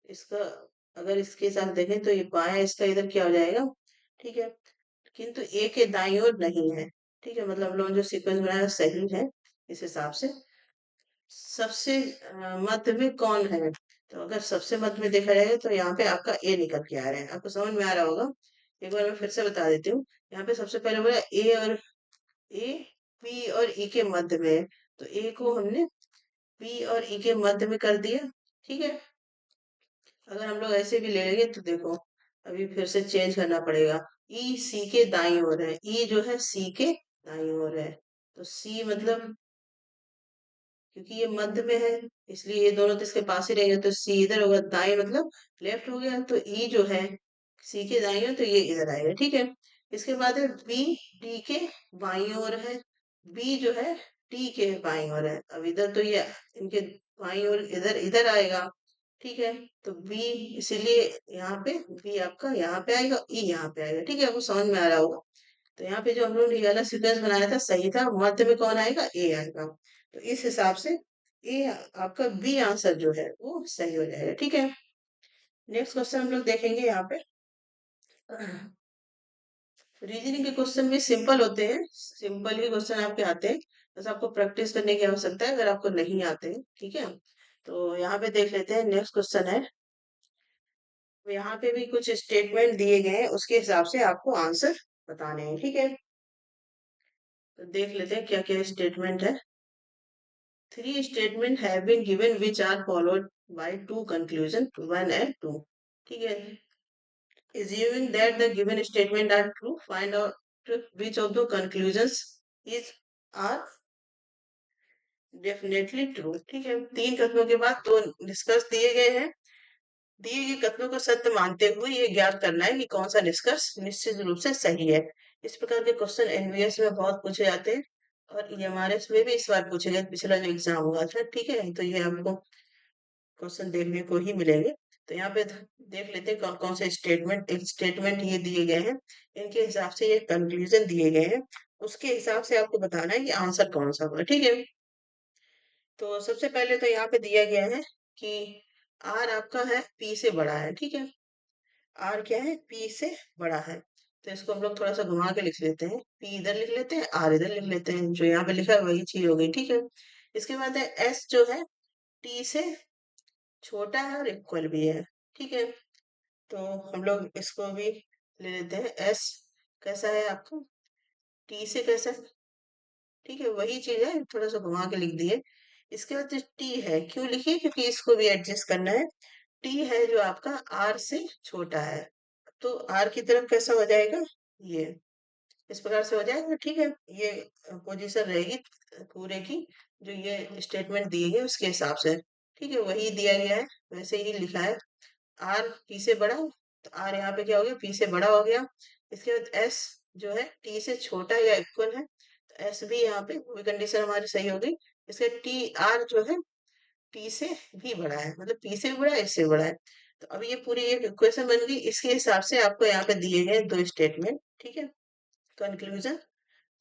इसका, अगर इसके साथ देखें तो ये बायां इसका इधर क्या हो जाएगा। ठीक है, किंतु ए के दाईं ओर नहीं है। ठीक है, मतलब हम लोग जो सीक्वेंस बनाया सही है इस हिसाब से। सबसे मध्य में कौन है, तो अगर सबसे मध्य में देखा जाए तो यहाँ पे आपका ए निकल के आ रहा है। आपको समझ में आ रहा होगा, एक बार मैं फिर से बता देती हूँ। यहाँ पे सबसे पहले बोला ए और ए, पी और ई के मध्य में है, तो ए को हमने पी और ई के मध्य में कर दिया। ठीक है, अगर हम लोग ऐसे भी ले लेंगे तो देखो, अभी फिर से चेंज करना पड़ेगा। ई सी के दाईं ओर है, ई जो है सी के दाईं ओर है, तो सी मतलब, क्योंकि ये मध्य में है इसलिए ये दोनों तो इसके पास ही रहेंगे, तो सी इधर होगा, दाएं मतलब लेफ्ट हो गया, तो ई जो है सी के दाईं ओर, तो ये इधर आएगा। ठीक है, इसके बाद है बी डी के बाईं ओर है, बी जो है डी के बाईं ओर है। अब इधर तो ये इनके बाईं ओर इधर इधर आएगा। ठीक है, तो बी, इसीलिए यहाँ पे बी आपका यहाँ पे आएगा, ई यहाँ पे आएगा। ठीक है, आपको समझ में आ रहा होगा। तो यहाँ पे जो हम लोग ने ये वाला सीक्वेंस बनाया था सही था, मध्य में कौन आएगा, ए आएगा। तो इस हिसाब से ए आपका बी आंसर जो है वो सही हो जाएगा। ठीक है, नेक्स्ट क्वेश्चन हम लोग देखेंगे यहाँ पे। रीजनिंग के क्वेश्चन भी सिंपल होते हैं, सिंपल ही क्वेश्चन आपके आते हैं, बस आपको प्रैक्टिस करने की आवश्यकता है अगर आपको नहीं आते हैं। ठीक है, तो यहाँ पे देख लेते हैं, नेक्स्ट क्वेश्चन है। तो यहाँ पे भी कुछ स्टेटमेंट दिए गए हैं, उसके हिसाब से आपको आंसर बताने हैं। ठीक है, तो देख लेते हैं क्या क्या स्टेटमेंट है। Three statements have been given which are followed by two conclusions, one and two. ठीक है, assuming that the given statement are true, find out which of the conclusions is are definitely true. ठीक है, तीन कथनों के बाद दो निष्कर्ष दिए गए हैं। दिए गए कथनों को सत्य मानते हुए ये ज्ञात करना है कि कौन सा निष्कर्ष निश्चित रूप से सही है। इस प्रकार के क्वेश्चन एनवीएस में बहुत पूछे जाते हैं, और एमआरएस में भी इस बार पूछे गए, पिछला जो एग्जाम हुआ था। ठीक है, तो ये आपको क्वेश्चन देखने को ही मिलेंगे। तो यहाँ पे देख लेते हैं कौन कौन से स्टेटमेंट, एक स्टेटमेंट ये दिए गए हैं, इनके हिसाब से ये कंक्लूजन दिए गए हैं, उसके हिसाब से आपको बताना है कि आंसर कौन सा होगा। ठीक है, तो सबसे पहले तो यहाँ पे दिया गया है कि आर आपका है पी से बड़ा है। ठीक है, आर क्या है, पी से बड़ा है। तो इसको हम लोग थोड़ा सा घुमा के लिख लेते हैं, पी इधर लिख लेते हैं, आर इधर लिख लेते हैं, जो यहाँ पे लिखा है वही चीज हो गई। ठीक है, इसके बाद है एस जो है टी से छोटा है और इक्वल भी है। ठीक है, तो हम लोग इसको भी ले लेते हैं। एस कैसा है आपका, टी से कैसा है। ठीक है, वही चीज है, थोड़ा सा घुमा के लिख दिए। इसके बाद जो टी है, क्यों लिखिए, क्योंकि इसको भी एडजस्ट करना है। टी है जो आपका आर से छोटा है, तो आर की तरफ कैसा हो जाएगा, ये इस प्रकार से हो जाएगा। ठीक है, ये पोजीशन रहेगी पूरे की, जो ये स्टेटमेंट दिए गए उसके हिसाब से। ठीक है, वही दिया गया है, वैसे ही लिखा है। आर पी से बड़ा, तो आर यहाँ पे क्या हो गया, पी से बड़ा हो गया। इसके बाद एस जो है टी से छोटा या इक्वल है, तो एस भी यहाँ पे वही कंडीशन हमारी सही हो गई। इसके टी आर जो है टी से भी बड़ा है, मतलब पी से भी बड़ा है, एस से भी बड़ा है। तो अब ये पूरी एक इक्वेशन बन गई, इसके हिसाब से आपको यहाँ पे दिए गए दो स्टेटमेंट। ठीक है, कंक्लूजन।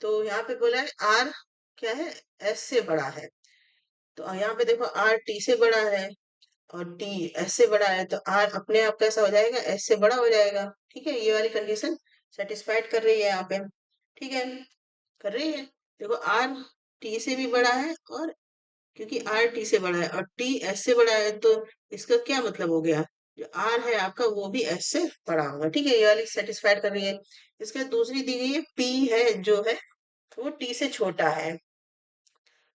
तो यहाँ पे बोला है आर क्या है, एस से बड़ा है। तो यहाँ पे देखो आर टी से बड़ा है और टी एस से बड़ा है, तो आर अपने आप कैसा हो जाएगा, एस से बड़ा हो जाएगा। ठीक है, ये वाली कंडीशन सेटिस्फाइड कर रही है यहाँ पे। ठीक है, कर रही है। देखो आर टी से भी बड़ा है, और क्योंकि आर टी से बड़ा है और टी एस से बड़ा है, तो इसका क्या मतलब हो गया, जो आर है आपका वो भी एस से बड़ा होगा। ठीक है, ये वाली सेटिस्फाइड कर रही है। इसके बाद दूसरी दी गई है पी है जो है वो टी से छोटा है।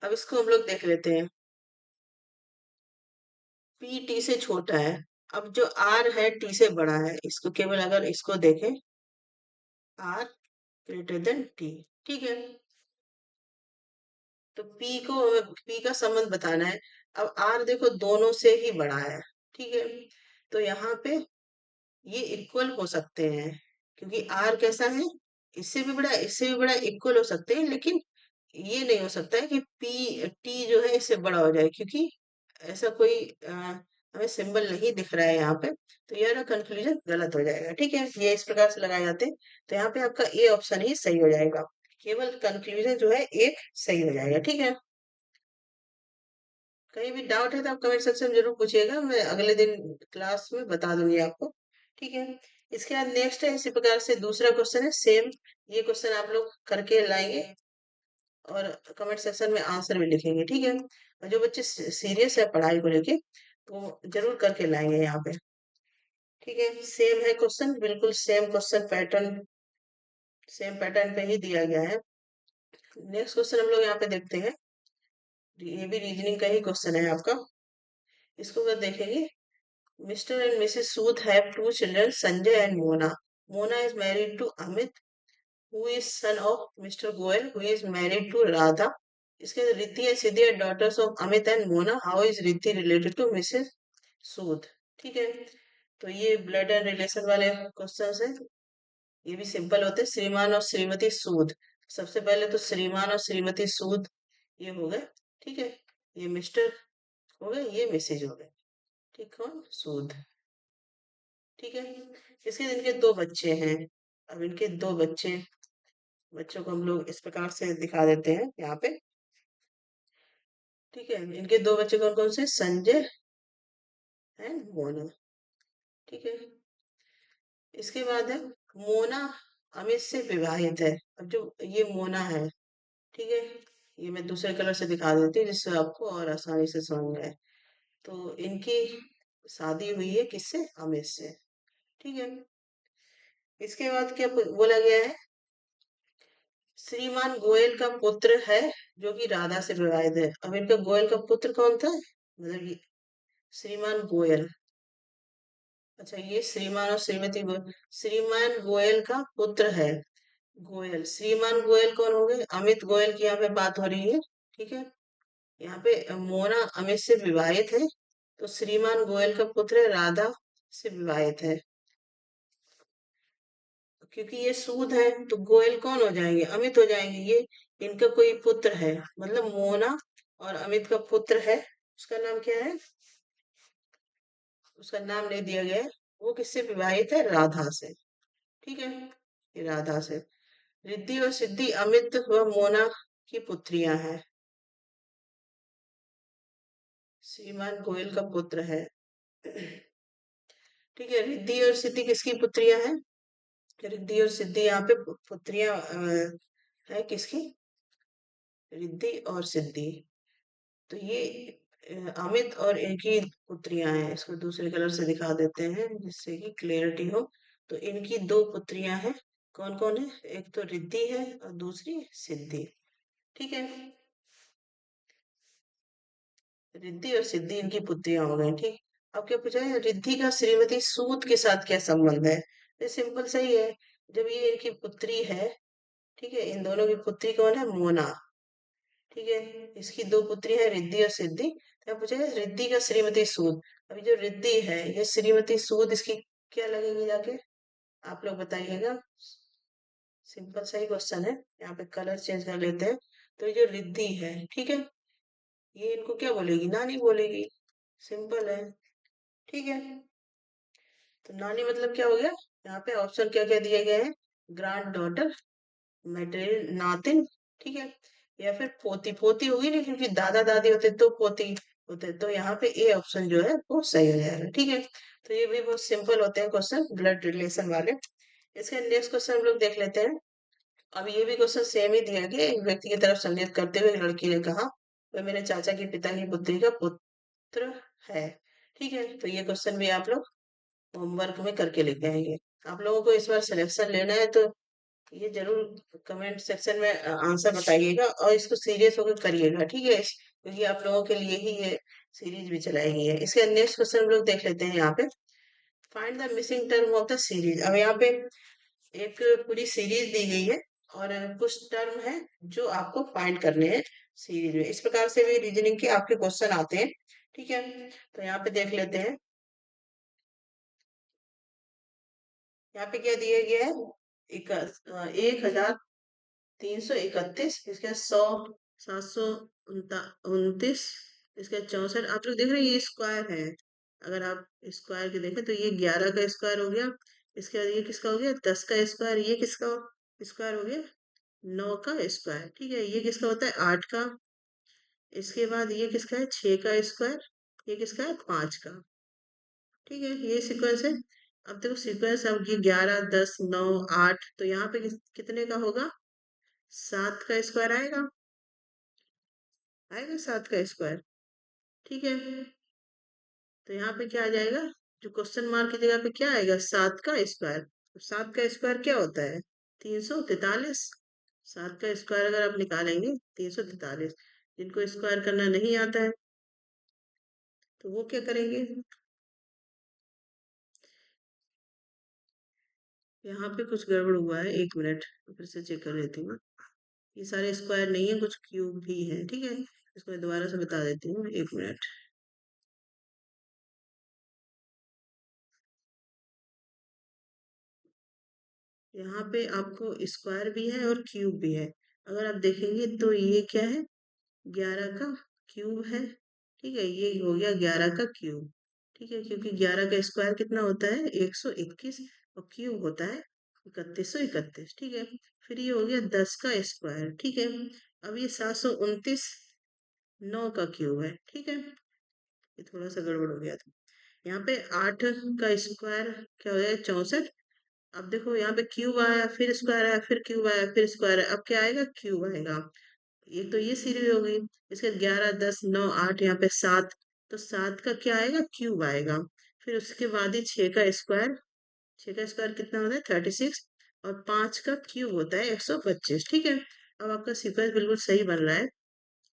अब इसको हम लोग देख लेते हैं, पी टी से छोटा है। अब जो आर है टी से बड़ा है, इसको केवल अगर इसको देखें, आर ग्रेटर देन टी, ठीक है। तो पी का संबंध बताना है। अब आर देखो दोनों से ही बड़ा है, ठीक है। तो यहाँ पे ये इक्वल हो सकते हैं, क्योंकि आर कैसा है, इससे भी बड़ा इससे भी बड़ा इक्वल हो सकते हैं, लेकिन ये नहीं हो सकता है कि पी टी जो है इससे बड़ा हो जाए, क्योंकि ऐसा कोई हमें सिंबल नहीं दिख रहा है यहाँ पे। तो ये ना कंक्लूजन गलत हो जाएगा, ठीक है। ये इस प्रकार से लगाए जाते हैं। तो यहाँ पे आपका ए ऑप्शन ही सही हो जाएगा, केवल कंक्लूजन जो है एक सही हो जाएगा, ठीक है। कहीं भी डाउट है तो आप कमेंट सेक्शन में जरूर पूछिएगा, मैं अगले दिन क्लास में बता दूंगी आपको, ठीक है। इसके बाद नेक्स्ट है, इसी प्रकार से दूसरा क्वेश्चन है सेम। ये क्वेश्चन आप लोग करके लाएंगे और कमेंट सेक्शन में आंसर भी लिखेंगे, ठीक है। और जो बच्चे सीरियस है पढ़ाई को लेके, तो जरूर करके लाएंगे यहाँ पे, ठीक है। सेम है क्वेश्चन, बिल्कुल same question pattern, same pattern पे ही दिया गया है। नेक्स्ट क्वेश्चन हम लोग यहाँ पे देखते हैं। ये भी रीजनिंग का ही क्वेश्चन है आपका। इसको अगर देखेंगे, Mr. and Mrs. Sood have two children, Sanjay and Mona. Mona is married to Amit, who is son of Mr. Goel, who is married to Radha. इसके बाद Riddhi and Siddhi are daughters of Amit and Mona. How is Riddhi related to Mrs. Sood? ठीक है। तो ये blood and relation वाले questions हैं। ये भी सिंपल होते हैं। श्रीमान और श्रीमती सूद, सबसे पहले तो श्रीमान और श्रीमती सूद ये हो गए, ठीक है। ये मिस्टर हो गए, ये मिसेज हो गए, ठीक। कौन? सूद, ठीक है। इसके इनके दो बच्चे हैं। अब इनके दो बच्चों को हम लोग इस प्रकार से दिखा देते हैं यहाँ पे, ठीक है। इनके दो बच्चे कौन कौन से? संजय एंड मोना, ठीक है। इसके बाद है मोना अमित से विवाहित है। अब जो ये मोना है, ठीक है, ये मैं दूसरे कलर से दिखा देती हूँ जिससे आपको और आसानी से समझ में आए। तो इनकी शादी हुई है किससे? अमित से, ठीक है। इसके बाद क्या बोला गया है? श्रीमान गोयल का पुत्र है जो कि राधा से विवाहित है। अब इनका गोयल का पुत्र कौन था? मतलब श्रीमान गोयल, अच्छा ये श्रीमान और श्रीमती गोयल, श्रीमान गोयल का पुत्र है गोयल। श्रीमान गोयल कौन हो गए? अमित गोयल की यहाँ पे बात हो रही है, ठीक है। यहाँ पे मोना अमित से विवाहित है, तो श्रीमान गोयल का पुत्र राधा से विवाहित है। क्योंकि ये सूद है तो गोयल कौन हो जाएंगे? अमित हो जाएंगे। ये इनका कोई पुत्र है, मतलब मोना और अमित का पुत्र है। उसका नाम क्या है? उसका नाम नहीं दिया गया है। वो किससे विवाहित है? राधा से, ठीक है। ये राधा से। रिद्धि और सिद्धि अमित व मोना की पुत्रियां हैं। श्रीमान गोयल का पुत्र है, ठीक है। रिद्धि और सिद्धि किसकी पुत्रियां हैं? रिद्धि और सिद्धि यहाँ पे पुत्रियां है किसकी? रिद्धि और सिद्धि। तो ये अमित और इनकी पुत्रियां हैं। इसको दूसरे कलर से दिखा देते हैं जिससे कि क्लियरिटी हो। तो इनकी दो पुत्रियां हैं। कौन कौन है? एक तो रिद्धि है और दूसरी सिद्धि, ठीक है। रिद्धि और सिद्धि इनकी पुत्रियां हो गई, ठीक। अब क्या पूछा है? रिद्धि का श्रीमती सूद के साथ क्या संबंध है? ये सिंपल सही है। जब ये इनकी पुत्री है, ठीक है, इन दोनों की पुत्री कौन है? मोना, ठीक है। इसकी दो पुत्री है रिद्धि और सिद्धि। तो पूछा है रिद्धि का श्रीमती सूद। अभी जो रिद्धि है ये श्रीमती सूद, इसकी क्या लगेगी जाके? आप लोग बताइएगा। सिंपल सही क्वेश्चन है। यहाँ पे कलर चेंज कर लेते हैं। तो ये जो रिद्धि है, ठीक है, ये इनको क्या बोलेगी? नानी बोलेगी। सिंपल है, ठीक है। तो नानी मतलब क्या हो गया? यहाँ पे ऑप्शन क्या क्या दिए गए हैं? ग्रैंड डॉटर, मेटेरियल नातिन, ठीक है, या फिर पोती। पोती होगी नहीं, क्योंकि दादा दादी होते तो पोती होते। तो यहाँ पे ए ऑप्शन जो है वो सही हो जाएगा, ठीक है। तो ये भी बहुत सिंपल होते हैं क्वेश्चन, ब्लड रिलेशन वाले। इसके नेक्स्ट क्वेश्चन हम लोग देख लेते हैं। अब ये भी क्वेश्चन सेम ही दिया गया। एक व्यक्ति की तरफ संकेत करते हुए एक लड़की ने कहा, वह मेरे चाचा के पिता की पुत्री का पुत्र है, ठीक है। तो ये क्वेश्चन भी आप लोग होमवर्क में करके लेके आएंगे। आप लोगों को इस बार सिलेक्शन लेना है तो ये जरूर कमेंट सेक्शन में आंसर बताइएगा और इसको सीरियस होकर करिएगा, ठीक है, क्योंकि आप लोगों के लिए ही ये सीरीज भी चलाई गई है। इसके नेक्स्ट क्वेश्चन हम लोग देख लेते हैं यहाँ पे। Find the missing term of the series. अब यहाँ पे एक पूरी सीरीज दी गई है और कुछ टर्म है जो आपको फाइंड करने हैं सीरीज में। इस प्रकार से भी रीजनिंग के आपके क्वेश्चन आते हैं। ठीक है, तो यहाँ पे देख लेते हैं। यहाँ पे क्या दिया गया है? 1331, इसके 100, 729, इसका 64। आप लोग देख रहे हैं ये स्क्वायर है। अगर आप स्क्वायर के देखें तो ये 11 का स्क्वायर हो गया। इसके बाद ये किसका हो गया? 10 का स्क्वायर। ये किसका स्क्वायर हो गया? 9 का स्क्वायर। ठीक है, ये किसका होता है? 8 का। इसके बाद ये किसका है? 6 का स्क्वायर। ये किसका है? 5 का। ठीक है, ये सीक्वेंस है। अब देखो सीक्वेंस, अब ये 11, 10, 9, 8, तो यहाँ पे कितने का होगा? 7 का स्क्वायर आएगा। आएगा 7 का स्क्वायर। ठीक है, तो यहाँ पे क्या आ जाएगा? जो क्वेश्चन मार्क की जगह पे क्या आएगा? 7 का स्क्वायर। 7 का स्क्वायर क्या होता है? 343। 7 का स्क्वायर अगर आप निकालेंगे 343। जिनको स्क्वायर करना नहीं आता है तो वो क्या करेंगे? यहाँ पे कुछ गड़बड़ हुआ है, 1 मिनट फिर से चेक कर लेती हूँ। ये सारे स्क्वायर नहीं है, कुछ क्यूब भी है। ठीक है, इसको मैं दोबारा से बता देती हूँ, 1 मिनट। यहाँ पे आपको स्क्वायर भी है और क्यूब भी है। अगर आप देखेंगे तो ये क्या है? 11 का क्यूब है। ठीक है, ये हो गया 11 का क्यूब। ठीक है, क्योंकि 11 का स्क्वायर कितना होता है? 121, और क्यूब होता है 3131। ठीक है, फिर ये हो गया 10 का स्क्वायर। ठीक है, अब ये 729 9 का क्यूब है। ठीक है, ये थोड़ा सा गड़बड़ हो गया था। यहाँ पे 8 का स्क्वायर क्या हो गया? 64। अब देखो यहाँ पे क्यूब आया, फिर स्क्वायर आया, फिर क्यूब आया, फिर स्क्वायर आया। अब क्या आएगा? क्यूब आएगा। ये तो ये सीरीज हो गई। इसके 11, 10, 9, 8, यहाँ पे 7, तो 7 का क्या आएगा? क्यूब आएगा। फिर उसके बाद ही 6 का स्क्वायर। 6 का स्क्वायर कितना होता है? 36, और 5 का क्यूब होता है 125। ठीक है, अब आपका सीक्वेंस बिल्कुल सही बन रहा है।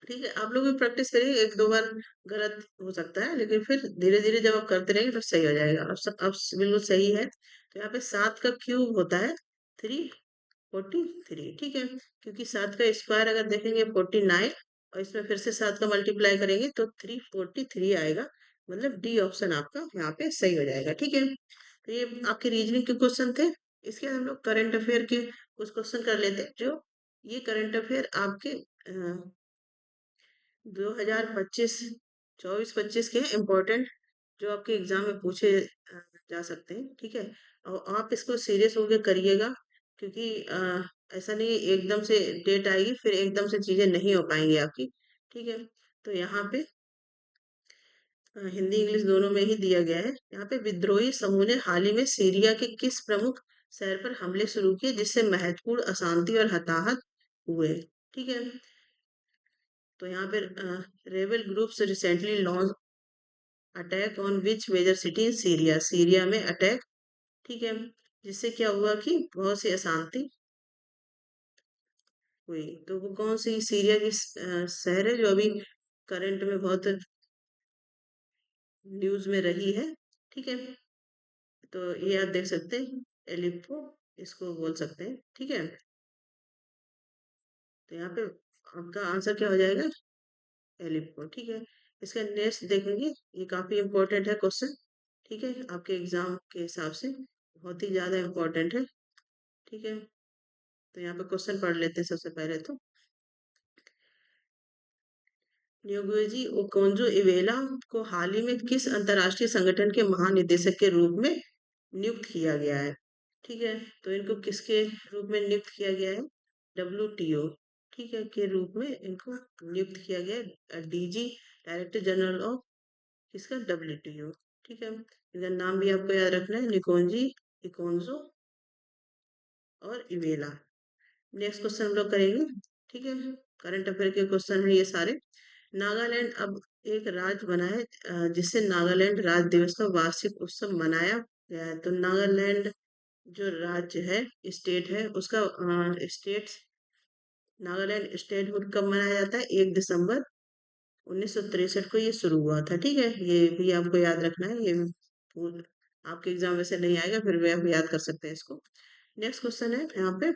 ठीक है, आप लोग भी प्रैक्टिस करिए, 1 2 बार गलत हो सकता है, लेकिन फिर धीरे धीरे जब आप करते रहेंगे तो सही हो जाएगा। अब बिल्कुल सही है। तो यहाँ पे 7 का क्यूब होता है 343। ठीक है, क्योंकि 7 का स्क्वायर अगर देखेंगे 49, और इसमें फिर से 7 का मल्टीप्लाई करेंगे तो 343 आएगा। मतलब डी ऑप्शन आपका यहाँ पे सही हो जाएगा। ठीक है, तो ये आपके रीजनिंग के क्वेश्चन थे। इसके बाद हम लोग करंट अफेयर के कुछ क्वेश्चन कर लेते हैं। जो ये करंट अफेयर आपके 2025, 24-25 के इम्पोर्टेंट, जो आपके एग्जाम में पूछे जा सकते हैं। ठीक है, और आप इसको सीरियस होकर करिएगा, क्योंकि ऐसा नहीं एकदम से डेट आएगी फिर एकदम से चीजें नहीं हो पाएंगी आपकी। ठीक है, तो यहाँ पे हिंदी इंग्लिश दोनों में ही दिया गया है। यहाँ पे विद्रोही समूह ने हाल ही में सीरिया के किस प्रमुख शहर पर हमले शुरू किए जिससे महत्वपूर्ण अशांति और हताहत हुए? ठीक है, तो यहाँ पे rebel groups recently launch attack on which major city in Syria. Syria में अटैक। ठीक है, जिससे क्या हुआ कि बहुत सी अशांति हुई। तो वो कौन सी सीरिया की शहर है जो अभी करंट में बहुत न्यूज में रही है? ठीक है, तो ये आप देख सकते हैं, एलिप्पो इसको बोल सकते हैं। ठीक है, तो यहाँ पे आपका आंसर क्या हो जाएगा? एलिप्पो। ठीक है, इसका नेक्स्ट देखेंगे, ये काफी इंपॉर्टेंट है क्वेश्चन। ठीक है, आपके एग्जाम के हिसाब से बहुत ही ज्यादा इम्पोर्टेंट है। ठीक है, तो यहाँ पे क्वेश्चन पढ़ लेते हैं सबसे पहले तो। न्योगुची ओकोंजो इवेला को हाल ही में किस अंतर्राष्ट्रीय संगठन के महानिदेशक के रूप में नियुक्त किया गया है? ठीक है, तो इनको किसके रूप में नियुक्त किया गया है? WTO, ठीक है, के रूप में इनको नियुक्त किया गया है। DG, डायरेक्टर जनरल ऑफ किसका? WTO। ठीक है, इनका नाम भी आपको याद रखना है, निकोंजी, इकोंजो और इवेला। नेक्स्ट क्वेश्चन हम लोग करेंगे। ठीक है, करंट अफेयर के क्वेश्चन है ये सारे। नागालैंड अब एक राज्य बना है, जिससे नागालैंड राज्य दिवस का वार्षिक उत्सव मनाया गया है। तो नागालैंड जो राज्य है, स्टेट है, उसका स्टेट नागालैंड स्टेटहुड कब मनाया जाता है? 1 दिसंबर 1963 को ये शुरू हुआ था। ठीक है, ये भी आपको याद रखना है, ये भी आपके एग्जाम में से नहीं आएगा, फिर भी आप याद कर सकते हैं इसको। नेक्स्ट क्वेश्चन है यहाँ पे,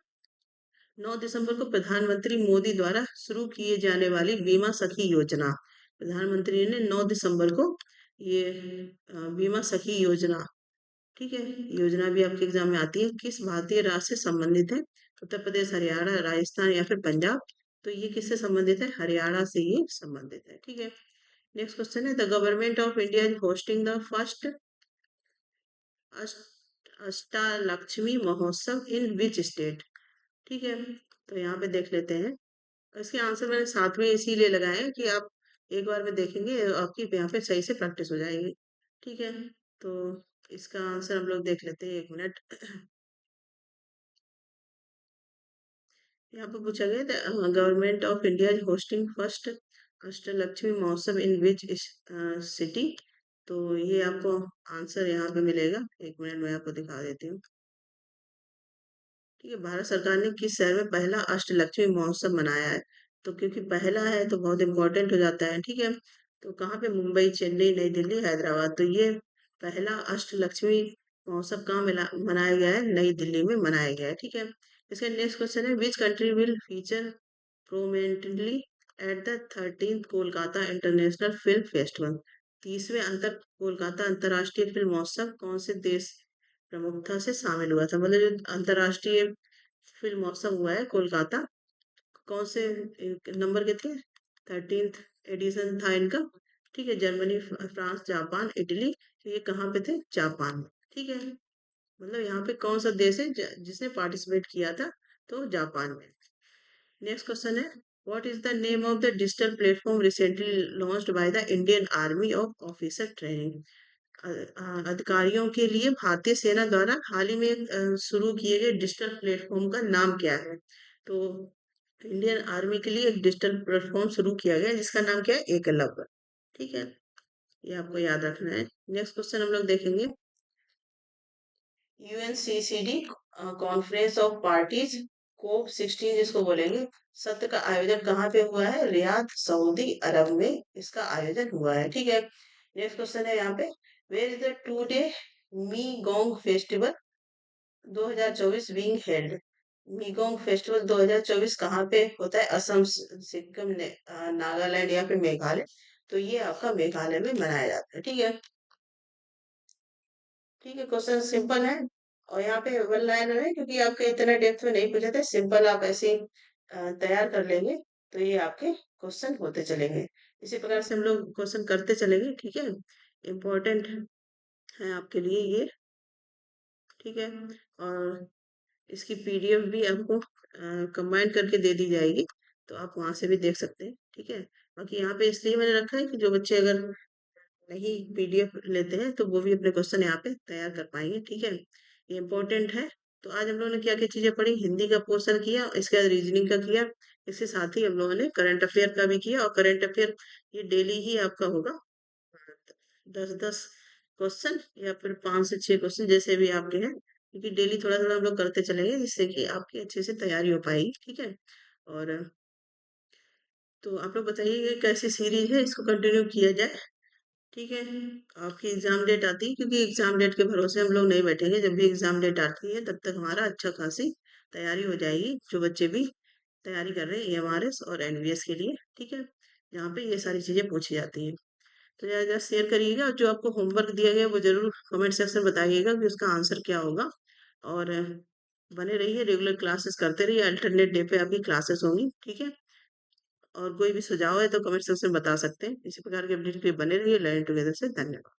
9 दिसंबर को प्रधानमंत्री मोदी द्वारा शुरू किए जाने वाली बीमा सखी योजना, प्रधानमंत्री ने 9 दिसंबर को ये बीमा सखी योजना, ठीक है, योजना भी आपके एग्जाम में आती है, किस भारतीय राज्य से संबंधित है? उत्तर प्रदेश, हरियाणा, राजस्थान या फिर पंजाब? तो ये किससे संबंधित है? हरियाणा से ये संबंधित है, ठीक है। नेक्स्ट क्वेश्चन है, the government of India is hosting the first Ashtalakshmi Mahotsav in which state? ठीक है, तो यहाँ पे देख लेते हैं। इसके आंसर मैंने साथ में इसीलिए लगाए हैं कि आप एक बार में देखेंगे, आपकी यहाँ पे सही से प्रैक्टिस हो जाएगी, ठीक है। तो इसका आंसर हम लोग देख लेते हैं, एक मिनट। यहाँ पे पूछा गया था, government of India is hosting first Ashtalakshmi Mahotsav in which city? तो ये आपको आंसर यहाँ पे मिलेगा, एक मिनट में आपको दिखा देती हूँ। ठीक है, भारत सरकार ने किस शहर में पहला अष्टलक्ष्मी महोत्सव मनाया है? तो क्योंकि पहला है तो बहुत इम्पोर्टेंट हो जाता है, ठीक है। तो कहाँ पे? मुंबई, चेन्नई, नई दिल्ली, हैदराबाद। तो ये पहला अष्टलक्ष्मी महोत्सव कहाँ मनाया गया है? नई दिल्ली में मनाया गया है, ठीक है। इसका नेक्स्ट क्वेश्चन है, which country will feature prominently at the 13th Kolkata international film festival? 30वें अंतर कोलकाता अंतर्राष्ट्रीय फिल्म महोत्सव कौन से देश प्रमुखता से शामिल हुआ था? मतलब जो अंतर्राष्ट्रीय फिल्म महोत्सव हुआ है कोलकाता, कौन से नंबर के थे? 13th एडिशन था इनका, ठीक है। Germany, France, Japan, Italy. तो ये कहाँ पे थे? जापान में, ठीक है। मतलब यहाँ पे कौन सा देश है जिसने पार्टिसिपेट किया था? तो जापान में। नेक्स्ट क्वेश्चन है, what is the name of the digital platform recently launched by the Indian army of officer training? अधिकारियों के लिए भारतीय सेना द्वारा हाल ही में शुरू किए गए डिजिटल प्लेटफॉर्म का नाम क्या है? तो इंडियन आर्मी के लिए एक डिजिटल प्लेटफॉर्म शुरू किया गया है, जिसका नाम क्या है? एकलव्य, ठीक है। ये आपको याद रखना है। नेक्स्ट क्वेश्चन हम लोग देखेंगे, यूएनसीसीडी कॉन्फ्रेंस ऑफ पार्टीज कोप 16 जिसको बोलेंगे, सत्र का आयोजन कहाँ पे हुआ है? रियाद, सऊदी अरब में इसका आयोजन हुआ है, ठीक है। नेक्स्ट क्वेश्चन है यहाँ पे, वेयर इज द टू डे मी गोंग फेस्टिवल 2024 बीइंग हेल्ड? मीगोंग फेस्टिवल 2024 कहाँ पे होता है? असम, सिक्किम, नागालैंड या फिर मेघालय? तो ये आपका मेघालय में मनाया जाता है, ठीक है। ठीक है, क्वेश्चन सिंपल है, और यहाँ पे वन लाइनर है क्योंकि आपके इतना डेप्थ में नहीं पूछे थे, सिंपल आप ऐसे ही तैयार कर लेंगे तो ये आपके क्वेश्चन होते चलेंगे। इसी प्रकार से हम लोग क्वेश्चन करते चलेंगे, ठीक है। इम्पोर्टेंट है आपके लिए ये, ठीक है। और इसकी पीडीएफ भी आपको कंबाइन करके दे दी जाएगी, तो आप वहां से भी देख सकते हैं, ठीक है। बाकी यहाँ पे इसलिए मैंने रखा है कि जो बच्चे अगर नहीं पीडीएफ लेते हैं तो वो भी अपने क्वेश्चन यहाँ पे तैयार कर पाएंगे, ठीक है। ये इम्पोर्टेंट है। तो आज हम लोगों ने क्या क्या चीजें पढ़ी? हिंदी का पोर्शन किया, इसके बाद रीजनिंग का किया, इसके साथ ही हम लोगों ने करंट अफेयर का भी किया। और करंट अफेयर ये डेली ही आपका होगा, 10-10 क्वेश्चन या फिर 5 से 6 क्वेश्चन जैसे भी आपके हैं, क्योंकि डेली थोड़ा थोड़ा हम लोग करते चलेंगे जिससे कि आपकी अच्छे से तैयारी हो पाएगी, ठीक है। और तो आप लोग बताइए कि कैसी सीरीज है, इसको कंटिन्यू किया जाए, ठीक है। आपकी एग्जाम डेट आती है, क्योंकि एग्जाम डेट के भरोसे हम लोग नहीं बैठेंगे, जब भी एग्जाम डेट आती है तब तक हमारा अच्छा खासी तैयारी हो जाएगी, जो बच्चे भी तैयारी कर रहे हैं एमआरएस और एनवीएस के लिए, ठीक है, यहाँ पे ये सारी चीजें पूछी जाती हैं। तो ज़्यादा शेयर करिएगा, और जो आपको होमवर्क दिया गया है वो जरूर कमेंट सेक्शन में बताइएगा कि उसका आंसर क्या होगा। और बने रहिए, रेगुलर क्लासेस करते रहिए, अल्टरनेट डे पे आपकी क्लासेस होंगी, ठीक है। और कोई भी सुझाव है तो कमेंट सेक्शन में बता सकते हैं। इसी प्रकार के अपडेट के लिए बने रहिए लर्न टुगेदर से। धन्यवाद।